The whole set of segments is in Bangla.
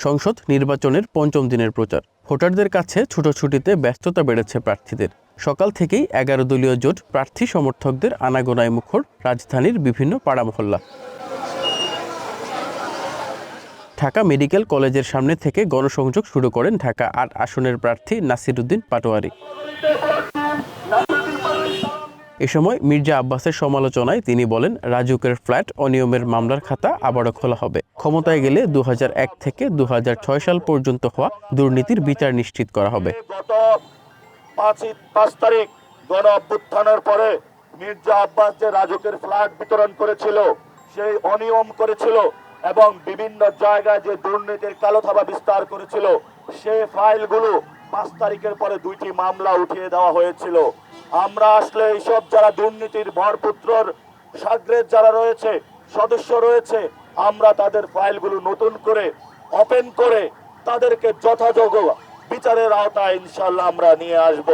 সংসদ নির্বাচনের পঞ্চম দিনের প্রচার। ভোটারদের কাছে ছুটোছুটিতে ব্যস্ততা বেড়েছে প্রার্থীদের। সকাল থেকেই 11 দলীয় জোট প্রার্থী সমর্থকদের আনাগোনায় মুখর রাজধানীর বিভিন্ন পাড়া মহল্লা। ঢাকা মেডিকেল কলেজের সামনে থেকে গণসংযোগ শুরু করেন ঢাকা ৮ আসনের প্রার্থী নাসিরউদ্দিন পাটোয়ারি। এ সময় মির্জা আব্বাসের সমালোচনায় তিনি বলেন, রাজুকের ফ্ল্যাট অনিয়মের মামলার খাতা আবারও খোলা হবে। ক্ষমতায় গেলে 2001 থেকে 2006 সাল পর্যন্ত হওয়া দুর্নীতির বিচার নিশ্চিত করা হবে। গত 5 তারিখ গণ অভ্যুত্থানের পরে মির্জা আব্বাস যে রাজুকের ফ্ল্যাট বিতরণ করেছিল, সেই অনিয়ম করেছিল এবং বিভিন্ন জায়গায় যে দুর্নীতির কালো থাবা বিস্তার করেছিল, সেই ফাইলগুলো 5 তারিখের পরে 2টি মামলা উঠিয়ে দেওয়া হয়েছিল। আমরা আসলে এইসব যারা দুর্নীতির ভরপুত্রর সাগরেদ যারা রয়েছে, সদস্য রয়েছে, আমরা তাদের ফাইলগুলো নতুন করে ওপেন করে তাদেরকে যথাযোগ্য বিচারের আওতায় ইনশাআল্লাহ আমরা নিয়ে আসব।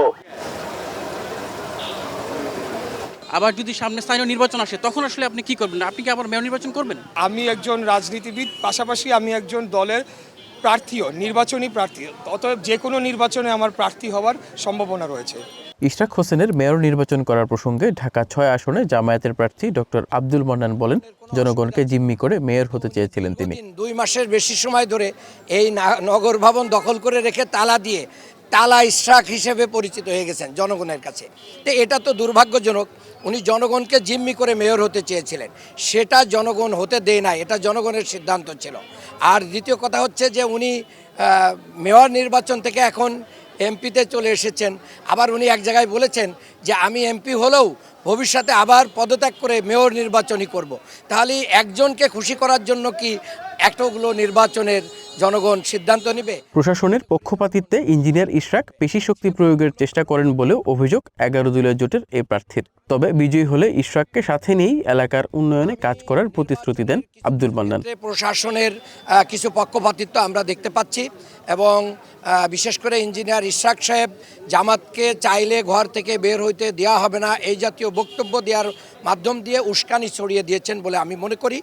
আবার যদি সামনে স্থানীয় নির্বাচন আসে তখন আসলে আপনি কি করবেন? আপনি কি আবার মেয়র নির্বাচন করবেন? আমি একজন রাজনীতিবিদ, পাশাপাশি আমি একজন দলের প্রার্থীও, নির্বাচনী প্রার্থী। অতএব যে কোনো নির্বাচনে আমার প্রার্থী হওয়ার সম্ভাবনা রয়েছে। ইশরাক হোসেনের মেয়র নির্বাচন করার প্রসঙ্গে ঢাকা 6 আসনে জামায়াতের প্রার্থী ডক্টর আব্দুল মান্নান বলেন, জনগণকে জিম্মি করে মেয়র হতে চেয়েছিলেন তিনি। 2 মাসের বেশি সময় ধরে এই নগর ভবন দখল করে রেখে তালা দিয়ে তালা ইশরাক হিসেবে পরিচিত হয়ে গেছেন জনগণের কাছে। তো এটা তো দুর্ভাগ্যজনক। উনি জনগণকে জিম্মি করে মেয়র হতে চেয়েছিলেন, সেটা জনগণ হতে দেয় না, এটা জনগণের সিদ্ধান্ত ছিল। আর দ্বিতীয় কথা হচ্ছে যে উনি মেয়র নির্বাচন থেকে এখন এমপিতে চলে এসেছেন। আবার উনি এক জায়গায় বলেছেন যে আমি এমপি হলেও ভবিষ্যতে আবার পদত্যাগ করে মেয়র নির্বাচনই করব। তাহলে একজনকে খুশি করার জন্য কি এতগুলো নির্বাচনের জনগণ সিদ্ধান্ত নেবে? প্রশাসনের পক্ষপাতিত্বে ইঞ্জিনিয়ার ইশরাক পেশি শক্তি প্রয়োগের চেষ্টা করেন বলেও অভিযোগ 11 দলীয় জোটের এই প্রার্থীর। তবে বিজয়ী হলে ইশরাককে সাথে নিয়েই এলাকার উন্নয়নে কাজ করার প্রতিশ্রুতি দেন আব্দুল মান্নান। প্রশাসনের কিছু পক্ষপাতিত্ব আমরা দেখতে পাচ্ছি এবং বিশেষ করে ইঞ্জিনিয়ার ইশরাক সাহেব জামাতকে চাইলে ঘর থেকে বের হইতে দেওয়া হবে না এই জাতীয় বক্তব্য দেওয়ার মাধ্যম দিয়ে উস্কানি ছড়িয়ে দিয়েছেন বলে আমি মনে করি।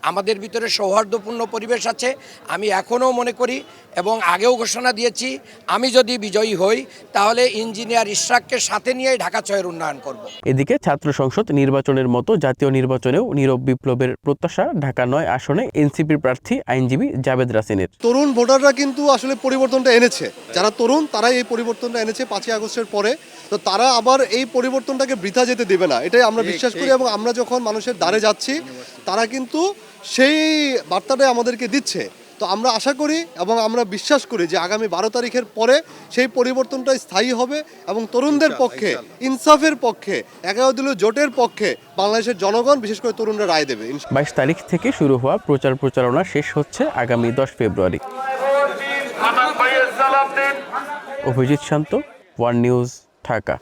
আমাদের ভিতরে সৌহার্দ্যপূর্ণ পরিবেশ আছে, আমি এখনও মনে করি এবং আগেও ঘোষণা দিয়েছি, আমি যদি বিজয়ী হই তাহলে ইঞ্জিনিয়ার ইশরাককে সাথে নিয়েই ঢাকা 6-এর উন্নয়ন করব। এদিকে ছাত্র সংসদ নির্বাচনের মতো জাতীয় নির্বাচনেও নীরব বিপ্লবের প্রত্যাশা ঢাকা 9 আসনে এনসিপির প্রার্থী আইনজীবী জাবেদ রাসিনের। তরুণ ভোটাররা কিন্তু আসলে পরিবর্তনটা এনেছে, যারা তরুণ তারাই এই পরিবর্তনটা এনেছে 5ই আগস্টের পরে। তো তারা আবার এই পরিবর্তনটাকে বৃথা যেতে দেবে না, এটাই আমরা বিশ্বাস করি। এবং আমরা যখন মানুষের দ্বারে যাচ্ছি তারা কিন্তু সেই বার্তাটাই আমাদেরকে দিচ্ছে। তো আমরা আশা করি এবং আমরা বিশ্বাস করি যে আগামী 12 তারিখের পরে সেই পরিবর্তনটা স্থায়ী হবে এবং তরুণদের পক্ষে, ইনসাফের পক্ষে, 11 দলীয় জোটের পক্ষে বাংলাদেশের জনগণ, বিশেষ করে তরুণরা রায় দেবে। 22 তারিখ থেকে শুরু হওয়া প্রচারণা শেষ হচ্ছে আগামী 10 ফেব্রুয়ারি। অভিজিৎ শান্ত, ওয়ান নিউজ, ঢাকা।